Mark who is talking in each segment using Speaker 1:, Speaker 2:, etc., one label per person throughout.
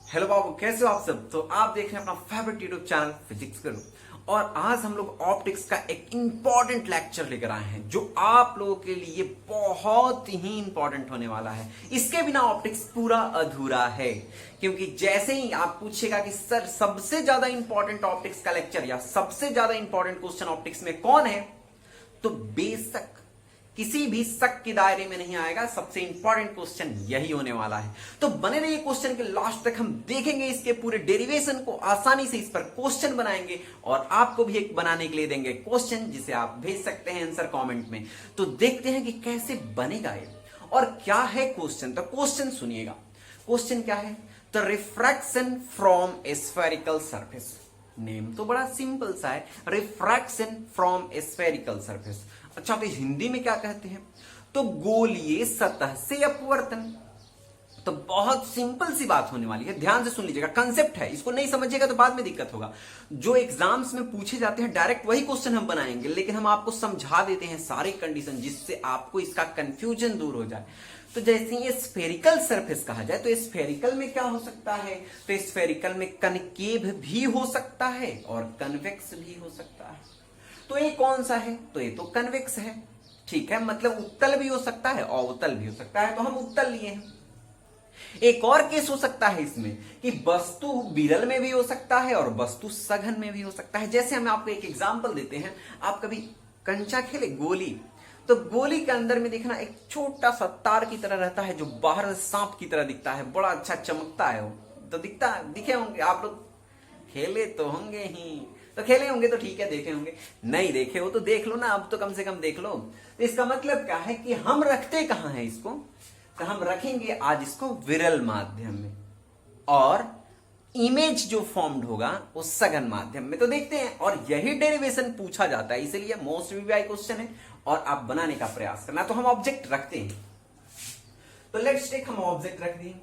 Speaker 1: Hello बाबू, कैसे हो आप सब। तो आप देख रहे हैं अपना फेवरेट यूट्यूब चैनल फिजिक्स करो। और आज हम लोग ऑप्टिक्स का एक इंपॉर्टेंट लेक्चर लेकर आए हैं जो आप लोगों के लिए बहुत ही इंपॉर्टेंट होने वाला है। इसके बिना ऑप्टिक्स पूरा अधूरा है, क्योंकि जैसे ही आप पूछेगा कि सर सबसे ज्यादा इंपॉर्टेंट ऑप्टिक्स का लेक्चर या सबसे ज्यादा इंपॉर्टेंट क्वेश्चन ऑप्टिक्स में कौन है, तो बेशक किसी भी शक के दायरे में नहीं आएगा। सबसे इंपॉर्टेंट क्वेश्चन यही होने वाला है। तो बने रहिए क्वेश्चन के लास्ट तक। हम देखेंगे इसके पूरे डेरिवेशन को, आसानी से इस पर क्वेश्चन बनाएंगे और आपको भी एक बनाने के लिए देंगे क्वेश्चन, जिसे आप भेज सकते हैं आंसर कमेंट में। तो देखते हैं कि कैसे बनेगा ये और क्या है क्वेश्चन। तो क्वेश्चन सुनिएगा। क्वेश्चन क्या है? The refraction from A spherical surface. Name तो बड़ा सिंपल सा है, refraction from A spherical surface. अच्छा, तो हिंदी में क्या कहते हैं? तो गोलीय सतह से अपवर्तन। तो बहुत सिंपल सी बात होने वाली है, ध्यान से सुन लीजिएगा। कंसेप्ट है, इसको नहीं समझिएगा तो बाद में दिक्कत होगा। जो एग्जाम्स में पूछे जाते हैं डायरेक्ट वही क्वेश्चन हम बनाएंगे, लेकिन हम आपको समझा देते हैं सारे कंडीशन, जिससे आपको इसका कंफ्यूजन दूर हो जाए। तो जैसे ये स्फेरिकल सरफेस कहा जाए, तो स्फेरिकल में क्या हो सकता है? तो स्फेरिकल में कनकेव भी हो सकता है और कन्वेक्स भी हो सकता है। तो ये कौन सा है? तो ये तो कन्वेक्स है, ठीक है। मतलब उत्तल भी हो सकता है और उत्तल भी हो सकता है, तो हम उत्तल लिए हैं। एक और केस हो सकता है इसमें कि वस्तु विरल में भी हो सकता है और वस्तु सघन में भी हो सकता है। जैसे हम आपको एक एग्जांपल देते हैं। आप कभी कंचा खेले, गोली, तो गोली के अंदर में देखना एक छोटा सा तार की तरह रहता है, जो बाहर सांप की तरह दिखता है, बड़ा अच्छा चमकता है। वो तो दिखे होंगे आप लोग, खेले तो होंगे ही। तो खेले होंगे तो ठीक है, देखे होंगे, नहीं देखे हो तो देख लो ना, अब तो कम से कम देख लो। तो इसका मतलब क्या है कि हम रखते कहां है इसको? तो हम रखेंगे आज इसको विरल माध्यम में, और इमेज जो फॉर्म्ड होगा वो सघन माध्यम में। तो देखते हैं, और यही डेरिवेशन पूछा जाता है, इसलिए मोस्ट वीवीआई क्वेश्चन है और आप बनाने का प्रयास करना। तो हम ऑब्जेक्ट रखते हैं, तो लेट्स टेक, हम ऑब्जेक्ट रख दिए।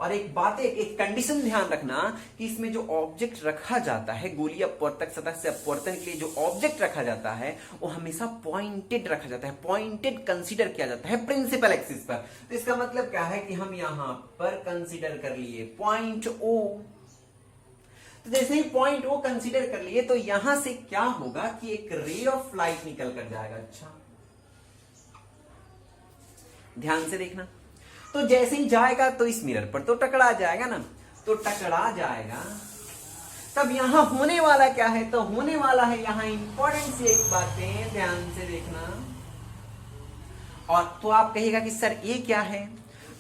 Speaker 1: और एक बात है, एक कंडीशन ध्यान रखना कि इसमें जो ऑब्जेक्ट रखा जाता है, गोलीय अपवर्तक सतह से अपवर्तन के लिए जो ऑब्जेक्ट रखा जाता है वो हमेशा पॉइंटेड रखा जाता है, पॉइंटेड कंसीडर किया जाता है प्रिंसिपल एक्सिस पर। तो इसका मतलब क्या है कि हम यहां पर कंसीडर कर लिए पॉइंट ओ। तो जैसे ही पॉइंट ओ कंसीडर कर लिए, तो यहां से क्या होगा कि एक रे ऑफ लाइट निकल कर जाएगा। अच्छा, ध्यान से देखना। तो जैसे ही जाएगा तो इस मिरर पर तो टकरा जाएगा ना, तो टकरा जाएगा। तब यहां होने वाला क्या है? तो होने वाला है यहां इंपॉर्टेंट सी एक बातें, ध्यान से देखना। और तो आप कहिएगा कि सर ये क्या है?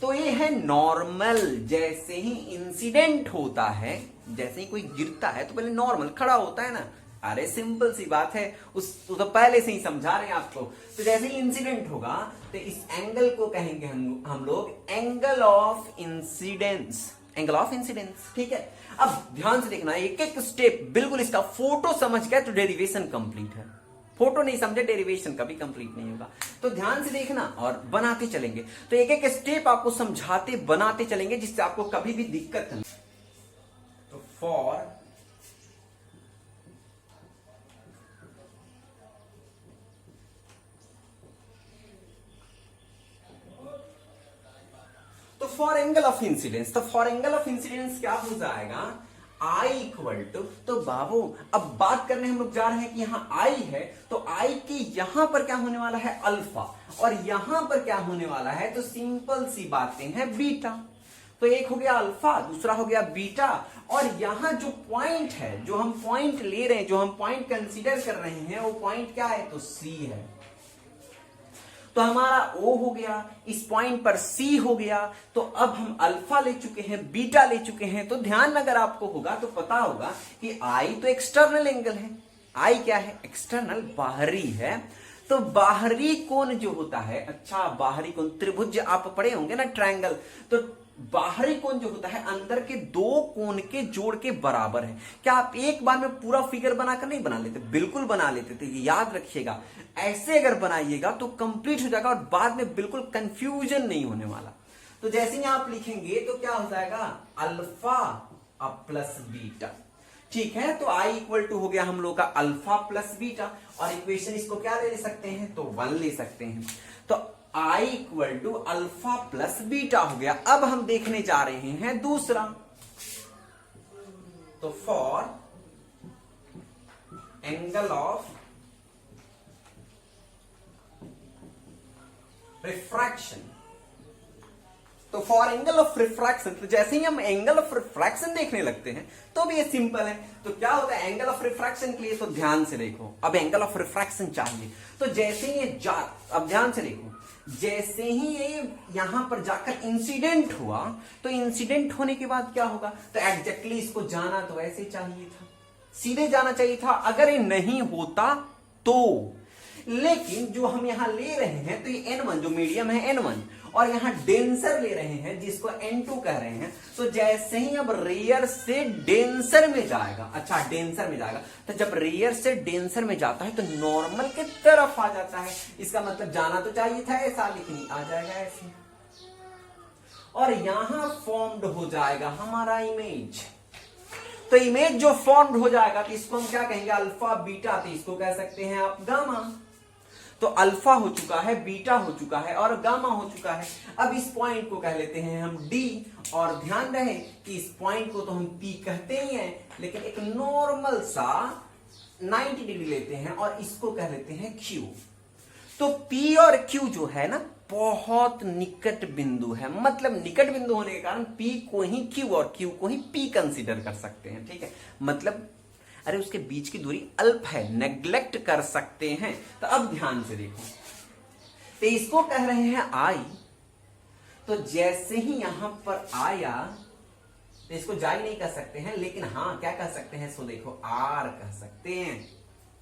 Speaker 1: तो ये है नॉर्मल। जैसे ही इंसिडेंट होता है, जैसे ही कोई गिरता है तो पहले नॉर्मल खड़ा होता है ना। अरे सिंपल सी बात है, उस तो पहले से ही समझा रहे हैं आपको। तो जैसे ही इंसिडेंट होगा तो इस एंगल को कहेंगे हम लोग angle of incidence, angle of incidence, ठीक है। अब ध्यान से देखना, एक एक स्टेप बिल्कुल इसका फोटो समझ गया तो डेरिवेशन कंप्लीट है। फोटो नहीं समझे, डेरिवेशन कभी कंप्लीट नहीं होगा। तो ध्यान से देखना और बनाते चलेंगे। तो एक एक स्टेप आपको समझाते बनाते चलेंगे, जिससे आपको कभी भी दिक्कत नहीं। तो for for angle of incidence, तो फॉर एंगल ऑफ इंसिडेंस क्या हो जाएगा? I इक्वल टू, तो बाबू अब बात करने हम लोग जा रहे हैं कि यहां I है, तो I के यहां पर क्या होने वाला है? अल्फा। और यहां पर क्या होने वाला है? तो सिंपल सी बातें हैं, बीटा। तो एक हो गया अल्फा, दूसरा हो गया बीटा। और यहां जो पॉइंट है, जो हम पॉइंट ले रहे हैं, जो हम पॉइंट कंसीडर कर रहे हैं, वो पॉइंट क्या है? तो C है। तो हमारा O हो गया, इस पॉइंट पर C हो गया। तो अब हम अल्फा ले चुके हैं, बीटा ले चुके हैं। तो ध्यान अगर आपको होगा तो पता होगा कि I तो एक्सटर्नल एंगल है। I क्या है? एक्सटर्नल, बाहरी है। तो बाहरी कोण जो होता है, अच्छा बाहरी कोण, त्रिभुज आप पढ़े होंगे ना, ट्रायंगल। तो बाहरी कोण जो होता है अंदर के दो कोण के जोड़ के बराबर है। क्या आप एक बार में पूरा फिगर बनाकर नहीं बना लेते? बिल्कुल बना लेते थे, याद रखिएगा। ऐसे अगर बनाइएगा तो कंप्लीट हो जाएगा और बाद में बिल्कुल कंफ्यूजन नहीं होने वाला। तो जैसे ही आप लिखेंगे तो क्या हो जाएगा? अल्फा प्लस बीटा, ठीक है। तो I इक्वल टू हो गया हम लोग का अल्फा प्लस बीटा, और इक्वेशन इसको क्या ले सकते हैं? तो 1 ले सकते हैं। तो I equal to alpha plus beta हो गया। अब हम देखने जा रहे हैं दूसरा। तो फॉर एंगल ऑफ रिफ्रैक्शन, तो फॉर एंगल ऑफ रिफ्रैक्शन, तो जैसे ही हम एंगल ऑफ रिफ्रैक्शन देखने लगते हैं तो भी ये सिंपल है। तो क्या होता है एंगल ऑफ रिफ्रैक्शन के लिए, तो ध्यान से देखो, अब एंगल ऑफ रिफ्रैक्शन चाहिए, तो जैसे ही ये अब ध्यान से देखो, जैसे ही ये यहां पर जाकर इंसिडेंट हुआ, तो इंसिडेंट होने के बाद क्या होगा, तो एग्जैक्टली इसको जाना तो ऐसे चाहिए था, सीधे जाना चाहिए था, अगर ये नहीं होता तो। लेकिन जो हम यहां ले रहे हैं, तो ये N1 जो मीडियम है N1, और यहां डेंसर ले रहे हैं जिसको N2 कह रहे हैं, तो जैसे ही अब रेयर से डेंसर में जाएगा, अच्छा डेंसर में जाएगा, तो जब रेयर से डेंसर में जाता है तो नॉर्मल के तरफ आ जाता है, इसका मतलब जाना तो चाहिए था ऐसा, लेकिन आ जाएगा ऐसे, और यहां फॉर्म्ड हो जाएगा हमारा इमेज। तो इमेज जो फॉर्म्ड हो जाएगा, तो इसको हम क्या कहेंगे, अल्फा बीटा, तो इसको कह सकते हैं आप गामा। तो अल्फा हो चुका है, बीटा हो चुका है और गामा हो चुका है। अब इस पॉइंट को कह लेते हैं हम डी, और ध्यान रहे कि इस पॉइंट को तो हम पी कहते ही हैं, लेकिन एक नॉर्मल सा 90 डिग्री लेते हैं और इसको कह लेते हैं क्यू। तो पी और क्यू जो है ना, बहुत निकट बिंदु है, मतलब निकट बिंदु होने के कारण पी को ही क्यू और क्यू को ही पी कंसीडर कर सकते हैं, ठीक है। मतलब अरे उसके बीच की दूरी अल्प है, नेग्लेक्ट कर सकते हैं। तो अब ध्यान से देखो, तो इसको कह रहे हैं आई, तो जैसे ही यहां पर आया, तो इसको जाई नहीं कह सकते हैं, लेकिन हाँ क्या कह सकते हैं, सो देखो आर कह सकते हैं।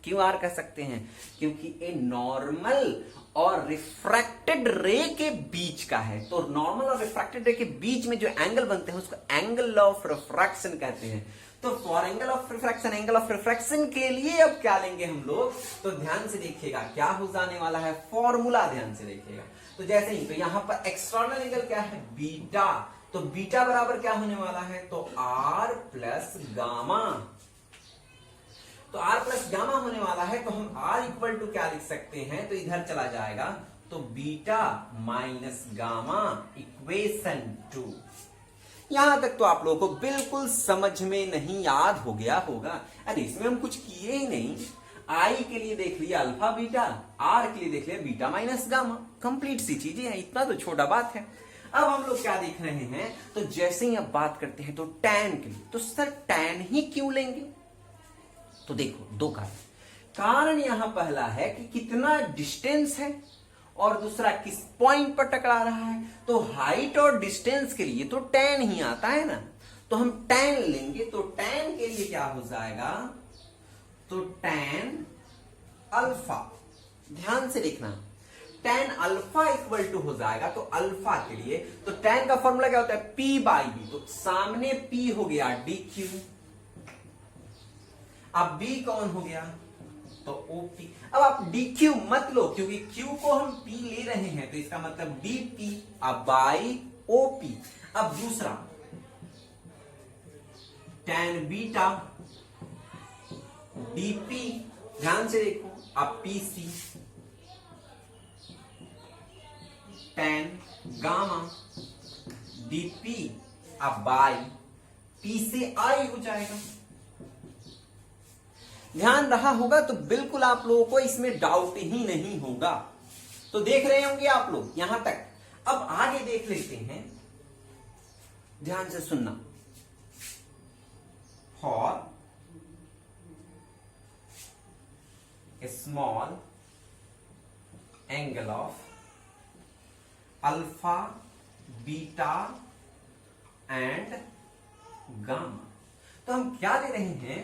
Speaker 1: क्यों आर कह सकते हैं, क्योंकि ए नॉर्मल और रिफ्रैक्टेड रे के बीच का है, तो नॉर्मल और रिफ्रैक्टेड रे के बीच में जो एंगल बनते हैं उसको एंगल ऑफ रिफ्रैक्शन कहते हैं। तो for angle of refraction, angle of refraction के लिए अब क्या लेंगे हम लोग, तो ध्यान से देखिएगा क्या हो जाने वाला है, फॉर्मूला ध्यान से देखिएगा। तो जैसे ही, तो यहां पर एक्सटर्नल एंगल क्या है, बीटा, तो बीटा बराबर क्या होने वाला है, तो आर प्लस गामा। तो आर प्लस गामा होने वाला है, तो हम आर इक्वल टू क्या लिख सकते हैं, तो इधर चला जाएगा, तो बीटा माइनस गामा इक्वेशन 2। यहां तक तो आप लोगों को बिल्कुल समझ में नहीं याद हो गया होगा। अरे इसमें हम कुछ किए ही नहीं, आई के लिए देख लिया अल्फा बीटा, आर के लिए देख लिया बीटा माइनस गामा, कंप्लीट सी चीजें हैं, इतना तो छोटा बात है। अब हम लोग क्या देख रहे हैं, तो जैसे ही अब बात करते हैं तो टैन के लिए, तो सर टैन ही क्यों लेंगे, तो देखो दो कारण यहां पहला है कि कितना डिस्टेंस है, और दूसरा किस पॉइंट पर टकरा रहा है। तो हाइट और डिस्टेंस के लिए तो टैन ही आता है ना, तो हम टैन लेंगे, तो टैन के लिए क्या हो जाएगा, तो टैन अल्फा, ध्यान से देखना, टैन अल्फा इक्वल टू हो जाएगा, तो अल्फा के लिए तो टैन का फॉर्मूला क्या होता है, पी बाई बी, तो सामने पी हो गया डी क्यू, अब बी कौन हो गया, तो ओपी। अब आप डी क्यू मत लो, क्योंकि क्यू को हम पी ले रहे हैं, तो इसका मतलब डी पी अब बाई ओपी। अब दूसरा टैन बीटा डीपी, ध्यान से देखो, अब पीसी टैन गामा डीपी अब बाई पी से आई हो जाएगा। ध्यान रहा होगा, तो बिल्कुल आप लोगों को इसमें डाउट ही नहीं होगा। तो देख रहे होंगे आप लोग यहां तक। अब आगे देख लेते हैं, ध्यान से सुनना, for a small angle of alpha beta and gamma, तो हम क्या ले रहे हैं,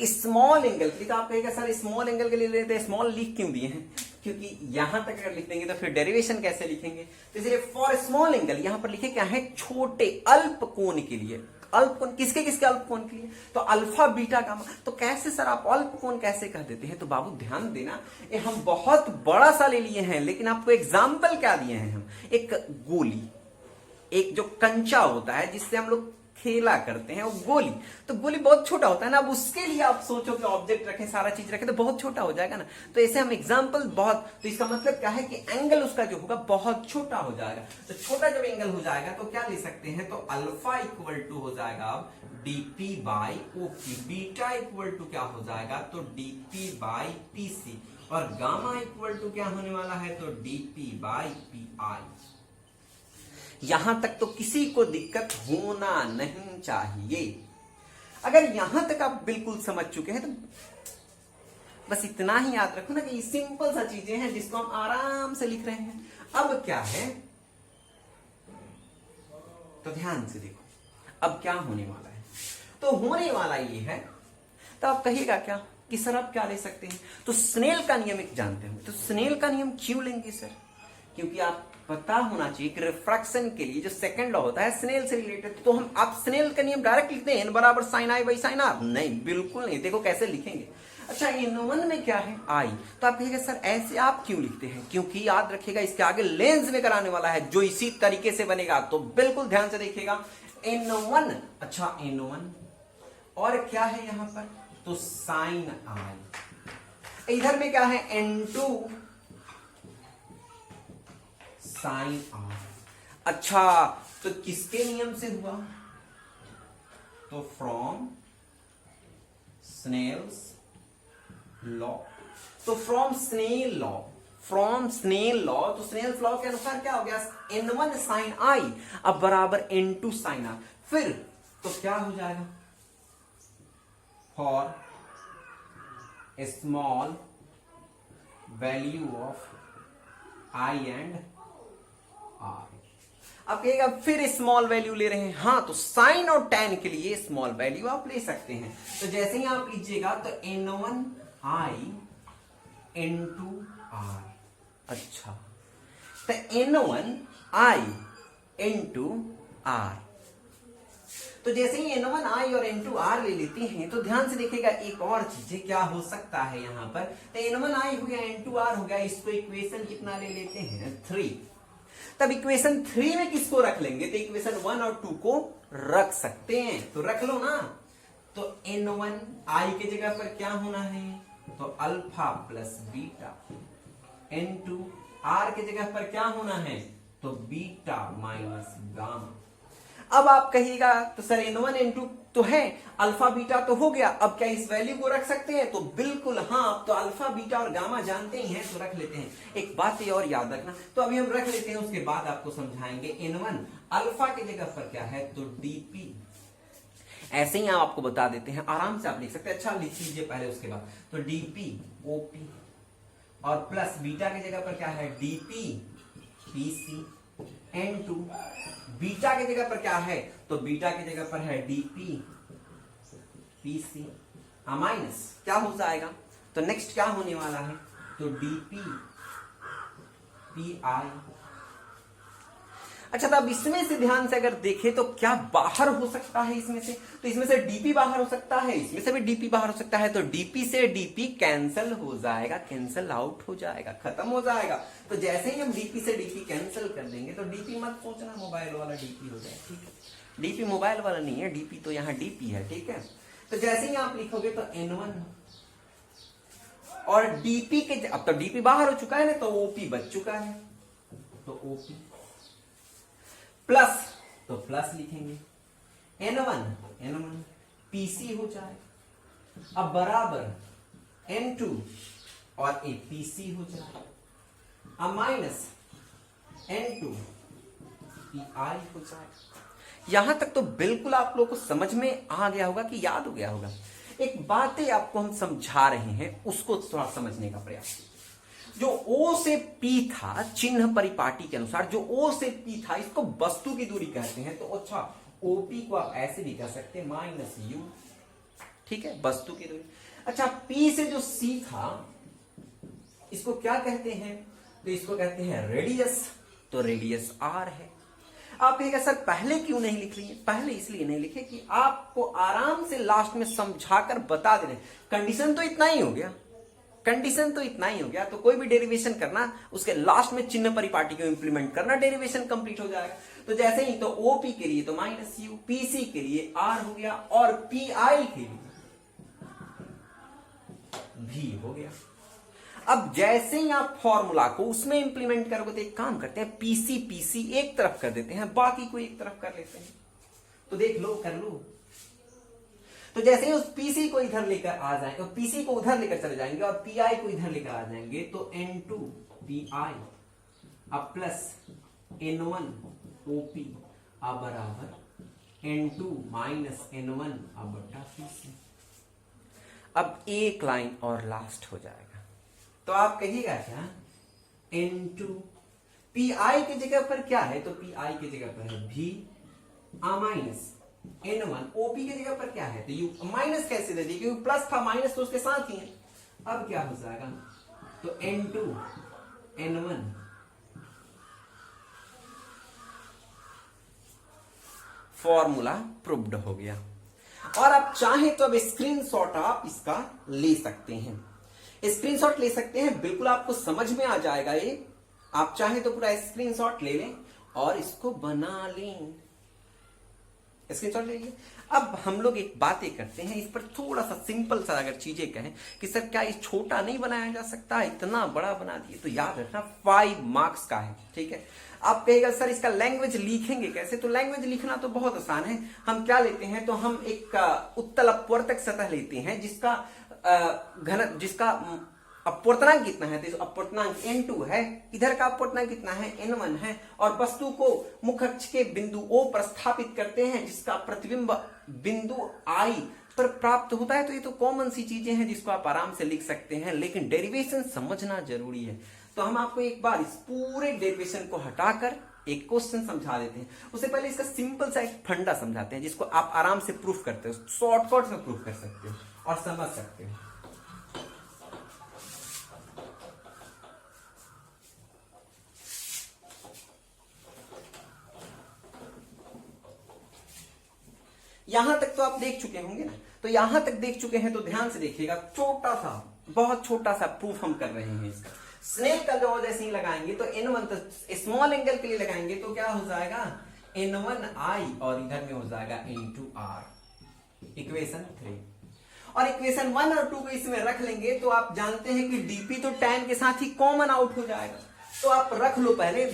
Speaker 1: स्मॉल एंगल। तो आप कहेगा सर स्मॉल एंगल के लिए लेते हैं, स्मॉल लिख क्यों दिए हैं, क्योंकि यहां तक अगर लिख देंगे तो फिर डेरिवेशन कैसे लिखेंगे, तो इसलिए फॉर स्मॉल एंगल यहां पर लिखे क्या है, छोटे अल्प कोण के लिए। अल्प कोण किसके किसके अल्प कोण के लिए, तो अल्फा बीटा गामा। तो कैसे सर आप अल्प कोण कैसे कह देते हैं, तो बाबू ध्यान देना, ये हम बहुत बड़ा सा ले लिए हैं, लेकिन आपको एग्जाम्पल क्या दिए हैं हम, एक गोली, एक जो कंचा होता है जिससे हम लोग खेला करते हैं, वो गोली, तो गोली बहुत छोटा होता है ना। अब उसके लिए आप सोचो कि ऑब्जेक्ट रखें, सारा चीज रखें, तो बहुत छोटा हो जाएगा ना। तो ऐसे हम एग्जांपल बहुत, तो इसका मतलब क्या है कि एंगल उसका जो होगा बहुत छोटा हो जाएगा। तो छोटा जब एंगल हो जाएगा तो क्या ले सकते हैं, तो अल्फा इक्वल टू हो जाएगा अब dp by OP, beta equal to क्या हो जाएगा, तो dp बाई pc, और गामा इक्वल टू क्या होने वाला है, तो dp बाई pi। यहां तक तो किसी को दिक्कत होना नहीं चाहिए। अगर यहां तक आप बिल्कुल समझ चुके हैं तो बस इतना ही याद रखो ना कि ये सिंपल सा चीजें हैं जिसको हम आराम से लिख रहे हैं। अब क्या है, तो ध्यान से देखो अब क्या होने वाला है। तो होने वाला ये है, तो आप कहिएगा क्या कि सर आप क्या ले सकते हैं, तो स्नेल का नियम एक जानते होंगे। तो स्नेल का नियम क्यों लेंगे सर, क्योंकि आप पता होना चाहिए कि रिफ्रैक्शन के लिए जो सेकंड लॉ होता है स्नेल से रिलेटेड। तो हम आप स्नेल का नियम डायरेक्ट लिखते हैं, n बराबर sine I by sine R, नहीं बिल्कुल नहीं। देखो कैसे लिखेंगे। अच्छा n1 में क्या है i, तो आप कहेंगे सर ऐसे आप क्यों लिखते हैं, क्योंकि याद रखिएगा इसके आगे लेंस में कराने वाला है जो इसी तरीके से बनेगा। तो बिल्कुल ध्यान से देखिएगा n1, अच्छा n1 और क्या है यहां पर, तो साइन i, इधर में क्या है n2 साइन आर। अच्छा तो किसके नियम से हुआ, तो फ्रॉम स्नेल्स लॉ। तो from Snell law, from Snell law, तो स्नेल्स लॉ के अनुसार क्या हो गया, n1 साइन आई अब बराबर n2 साइन आर। फिर तो क्या हो जाएगा, for a small value of i and r। अब कहेगा फिर स्मॉल वैल्यू ले रहे हैं, हाँ तो साइन और टेन के लिए स्मॉल वैल्यू आप ले सकते हैं। तो जैसे ही आप लीजिएगा तो n1 i n2 r, अच्छा तो n1 i n2 r। तो जैसे ही n1 i और n2 r ले लेते हैं तो ध्यान से देखिएगा एक और चीज क्या हो सकता है यहां पर। तो n1 i हो गया n2 r हो गया, इसको इक्वेशन कितना ले लेते हैं 3। तब इक्वेशन 3 में किसको रख लेंगे, तो इक्वेशन 1 और 2 को रख सकते हैं, तो रख लो ना। तो n1 i के जगह पर क्या होना है, तो alpha plus beta, n2 r के जगह पर क्या होना है, तो बीटा माइनस गामा। अब आप कहिएगा तो सर n1 n2 तो है, अल्फा बीटा तो हो गया, अब क्या इस वैल्यू को रख सकते हैं, तो बिल्कुल हाँ। अब तो अल्फा बीटा और गामा जानते ही हैं तो रख लेते हैं। एक बात ये और याद रखना, तो अभी हम रख लेते हैं, उसके बाद आपको समझाएंगे। n1 अल्फा की जगह पर क्या है, तो dp। ऐसे ही आपको बता देते हैं, आराम से आप लिख सकते हैं। अच्छा लिख लीजिए पहले, उसके बाद तो dp op और प्लस बीटा की जगह पर क्या है, dp pc n2। बीटा की जगह पर क्या है, तो बीटा की जगह पर है dp pc माइनस क्या हो जाएगा, तो नेक्स्ट क्या होने वाला है, तो dp pi। अच्छा तो अब इसमें से ध्यान से अगर देखें तो क्या बाहर हो सकता है इसमें से, तो इसमें से dp बाहर हो सकता है, इसमें से भी dp बाहर हो सकता है। तो dp से dp कैंसल हो जाएगा, कैंसल आउट हो जाएगा, खत्म हो जाएगा। तो जैसे ही हम dp से dp कैंसिल कर देंगे तो dp मत सोचना मोबाइल वाला dp हो जाए, ठीक है। dp मोबाइल वाला नहीं है, dp तो यहाँ dp है, ठीक है। तो जैसे ही आप लिखोगे तो n1 और dp के, अब तो dp बाहर हो चुका है ना, तो op बच चुका है, तो op प्लस, तो प्लस लिखेंगे n1 pc हो जाए, अब बराबर n2 और a pc हो जाए, अब माइनस n2 pi हो जाए। यहां तक तो बिल्कुल आप लोगों को समझ में आ गया होगा कि याद हो गया होगा। एक बातें आपको हम समझा रहे हैं, उसको थोड़ा समझने का प्रयास। जो O से P था चिन्ह परिपाटी के अनुसार, जो O से P था इसको वस्तु की दूरी कहते हैं। तो अच्छा OP को आप ऐसे भी कह सकते हैं माइनस U, ठीक है, वस्तु की दूरी। अच्छा P से जो C था इसको क्या कहते हैं, तो इसको कहते हैं रेडियस, तो रेडियस R है। आप कहेगा सर पहले क्यों नहीं लिख रही है, पहले इसलिए नहीं लिखे कि आपको आराम से लास्ट में समझाकर बता दे रहे। कंडीशन तो इतना ही हो गया, कंडीशन तो इतना ही हो गया, तो कोई भी डेरिवेशन करना उसके लास्ट में चिन्ह परिपाटी को इंप्लीमेंट करना, डेरिवेशन कंप्लीट हो जाएगा। तो जैसे ही तो OP के लिए तो माइनस U, PC के लिए R हो गया और PI के लिए V हो गया। अब जैसे ही आप फॉर्मूला को उसमें इंप्लीमेंट करोगे तो एक काम करते हैं, PC एक तरफ कर देते हैं, बाकी को एक तरफ कर लेते हैं। तो देख लो, कर लो, तो जैसे ही उस पीसी को इधर लेकर आ जाएंगे, तो पीसी को उधर लेकर चले जाएंगे और पीआई को इधर लेकर आ जाएंगे, तो N2 पीआई अब प्लस N1 ओपी अब बराबर N2 माइनस N1 अब बटा पीसी। अब एक लाइन और लास्ट हो जाएगा, तो आप कहिएगा क्या, N2 पीआई की जगह पर क्या है, तो पीआई की जगह पर है भी माइनस N1, ओपी की जगह पर क्या है, तो यू माइनस कैसे दे दी, क्योंकि प्लस था माइनस तो उसके साथ ही है। अब क्या हो जाएगा, तो N2 N1 फॉर्मूला प्रूव्ड हो गया। और आप चाहें तो अब स्क्रीनशॉट आप इसका ले सकते हैं, स्क्रीनशॉट ले सकते हैं, बिल्कुल आपको समझ में आ जाएगा ये। आप चाहें तो पूरा स्क्रीनशॉट ले लें और इसको बना लें, स्क्रीनशॉट ले लीजिए। अब हम लोग एक बातें करते हैं इस पर, थोड़ा सा सिंपल सा अगर चीजें कहें कि सर क्या ये छोटा नहीं बनाया जा सकता, इतना बड़ा बना दिए, तो याद रखना 5 मार्क्स का है, ठीक है। आप कहेगा सर इसका लैंग्वेज लिखेंगे कैसे, तो लैंग्वेज लिखना तो बहुत आसान है। हम क्या लेते हैं, तो हम एक उत्तल अपवर्तक सतह लेते हैं जिसका घन, जिसका अपवर्तनांक कितना है, तो अपवर्तनांक N2 है, इधर का अपवर्तनांक कितना है, N1 है, और वस्तु को मुख्य अक्ष के बिंदु O पर स्थापित करते हैं जिसका प्रतिबिंब बिंदु I पर प्राप्त होता है। तो ये तो कॉमन सी चीजें हैं जिसको आप आराम से लिख सकते हैं, लेकिन डेरिवेशन समझना जरूरी है। तो हम आपको एक बार इस पूरे डेरिवेशन को हटाकर एक क्वेश्चन समझा देते हैं। उससे पहले इसका सिंपल सा एक फंडा समझाते हैं जिसको आप आराम से प्रूफ करते हो, शॉर्टकट में प्रूफ कर सकते हो और समझ सकते हो। यहां तक तो आप देख चुके होंगे ना, तो यहां तक देख चुके हैं तो ध्यान से देखिएगा, छोटा सा, बहुत छोटा सा प्रूफ हम कर रहे हैं इसका। स्नेल का लॉ जैसे ही लगाएंगे तो N1, तो स्मॉल एंगल के लिए लगाएंगे तो क्या हो जाएगा, N1I और इधर में हो जाएगा N2R, इक्वेशन 3। और इक्वेशन 1 और 2 को इसमें रख लेंगे तो आप जानते हैं कि dp तो tan के साथ ही कॉमन आउट हो जाएगा, तो आप रख लो, पहले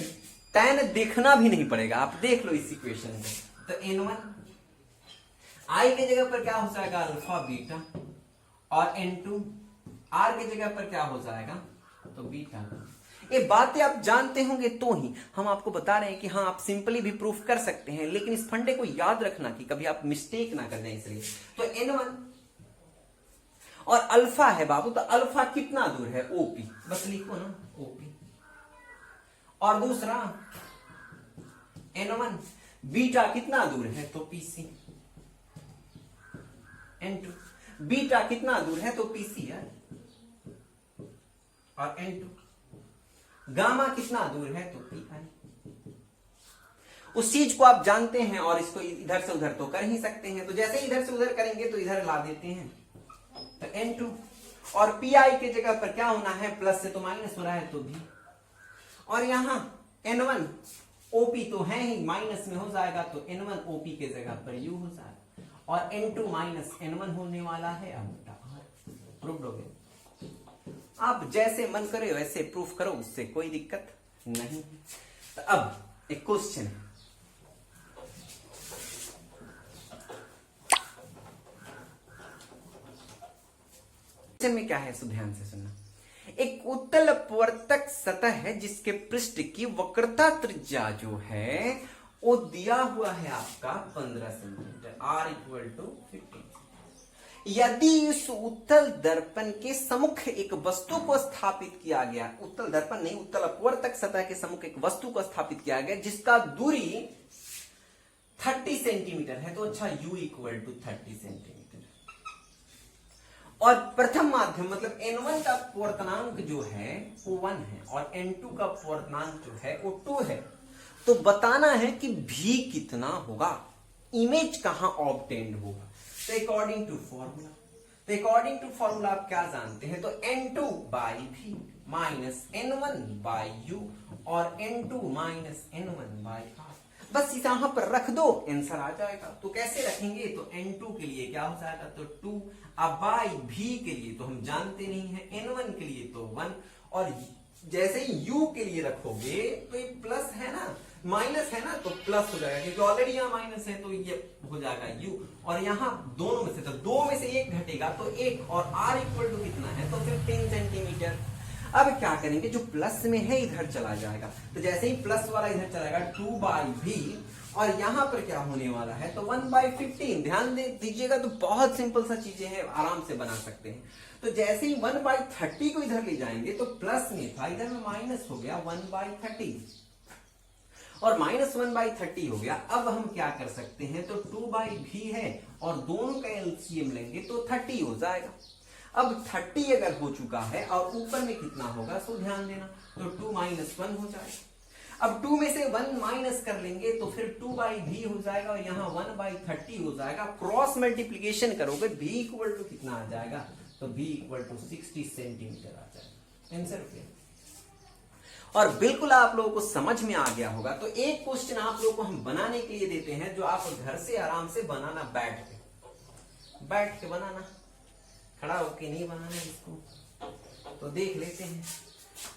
Speaker 1: tan देखना भी नहीं पड़ेगा, आप देख लो इस इक्वेशन में। तो N1 I के जगह पर क्या हो जाएगा, अल्फा बीटा, और N2 R के जगह पर क्या हो जाएगा, तो बीटा। ये बातें आप जानते होंगे तो ही हम आपको बता रहे हैं कि हाँ आप सिंपली भी प्रूफ कर सकते हैं, लेकिन इस फंडे को याद रखना कि कभी आप मिस्टेक ना कर जाए, इसलिए। तो N1 और अल्फा है बाबू, तो अल्फा कितना दूर है, OP, बस लिखो ना OP। और दूसरा N1 बीटा कितना दूर है, तो PC। N2 बीटा कितना दूर है, तो PC है, और N2 गामा कितना दूर है, तो PI। उस चीज को आप जानते हैं और इसको इधर से उधर तो कर ही सकते हैं, तो जैसे इधर से उधर करेंगे तो इधर ला देते हैं, तो N2 और PI के जगह पर क्या होना है, प्लस से तो माइनस हो रहा है, तो भी। और यहां N1 OP तो है ही, माइनस में हो जाएगा, तो N1 OP के जगह पर U हो जाएगा, और N2 माइनस N1 होने वाला है, अब प्रूफ हो गया। आप जैसे मन करे वैसे प्रूफ करो, उससे कोई दिक्कत नहीं। तो अब एक क्वेश्चन है, क्वेश्चन में क्या है, सो ध्यान से सुनना। एक उत्तल अपवर्तक सतह है जिसके पृष्ठ की वक्रता त्रिज्या जो है वो दिया हुआ है आपका 15 सेंटीमीटर, R = 15। यदि इस उत्तल दर्पण के सम्मुख एक वस्तु को स्थापित किया गया, उत्तल दर्पण नहीं, उत्तल अपवर्तक सतह के सम्मुख एक वस्तु को स्थापित किया गया जिसका दूरी 30 सेंटीमीटर है, तो अच्छा U = 30 सेंटीमीटर। और प्रथम माध्यम मतलब N1 का अपवर्तनांक जो है वो 1 है और N2 का अपवर्तनांक जो है वो 2 है, तो बताना है कि भी कितना होगा, इमेज कहां ऑब्टेन्ड होगा। तो अकॉर्डिंग टू फॉर्मूला आप क्या जानते हैं, तो N2/V माइनस N1/U और N2 माइनस N1/R, बस यहां पर रख दो, आंसर आ जाएगा। तो कैसे रखेंगे, तो N2 के लिए क्या हो जाएगा, तो 2, अब बाई V के लिए तो हम जानते नहीं है, N1 के लिए तो 1, और जैसे ही u के लिए रखोगे तो ये प्लस है ना, माइनस है ना, तो प्लस हो जाएगा क्योंकि ऑलरेडी यहाँ माइनस है, तो ये हो जाएगा u। और यहाँ दोनों में से, तो दो में से एक घटेगा तो एक, और r इक्वल टू कितना है, तो 15 सेंटीमीटर। अब क्या करेंगे, जो प्लस में है इधर चला जाएगा, तो जैसे ही प्लस वाला इधर चला जाएगा 2/v, और यहाँ पर क्या होने वाला है, तो 1/15। ध्यान दीजिएगा, तो बहुत सिंपल सा चीजें हैं, आराम से बना सकते हैं। तो जैसे ही 1/30 को इधर ले जाएंगे तो प्लस में था, इधर में माइनस हो गया 1/30, और -1/30 हो गया। अब हम क्या कर सकते हैं, तो 2/v है और दोनों का एलसीएम लेंगे तो 30 हो जाएगा। अब 30 अगर हो चुका है और ऊपर में कितना होगा, सो ध्यान देना, तो 2 - 1 हो जाएगा। अब 2 में से 1 माइनस कर लेंगे तो फिर 2/v हो जाएगा, और यहाँ 1/30 हो जाएगा। क्रॉस मल्टीप्लीकेशन करोगे v इक्वल टू कितना आ जाएगा, तो v इक्वल टू 60 सेंटीमीटर आ जाएगा। आंसर क्या? और बिल्कुल आप लोगों को समझ में आ गया होगा। तो एक क्वेश्चन आप लोगों को हम बनाने के लिए देते हैं, जो आप घर से आराम से बनाना, बैठ के बनाना, खड़ा होके नहीं बनाना इसको। तो देख लेते हैं,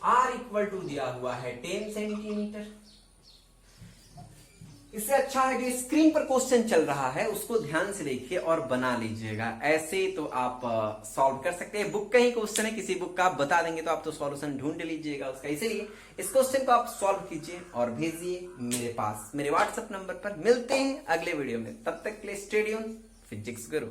Speaker 1: r इक्वल टू दिया हुआ है 10 सेंटीमीटर। इससे अच्छा है जो स्क्रीन पर क्वेश्चन चल रहा है उसको ध्यान से देखिए और बना लीजिएगा। ऐसे तो आप सॉल्व कर सकते हैं। बुक का ही क्वेश्चन है, किसी बुक का आप बता देंगे तो आप तो सॉल्यूशन ढूंढ लीजिएगा उसका। इसीलिए इस क्वेश्चन को आप सॉल्व कीजिए और भेजिए मेरे पास, मेरे व्हाट्सएप नंबर पर। मिलते हैं अगले वीडियो में, तब तक के लिए स्टे ट्यून्ड, फिजिक्स गुरु।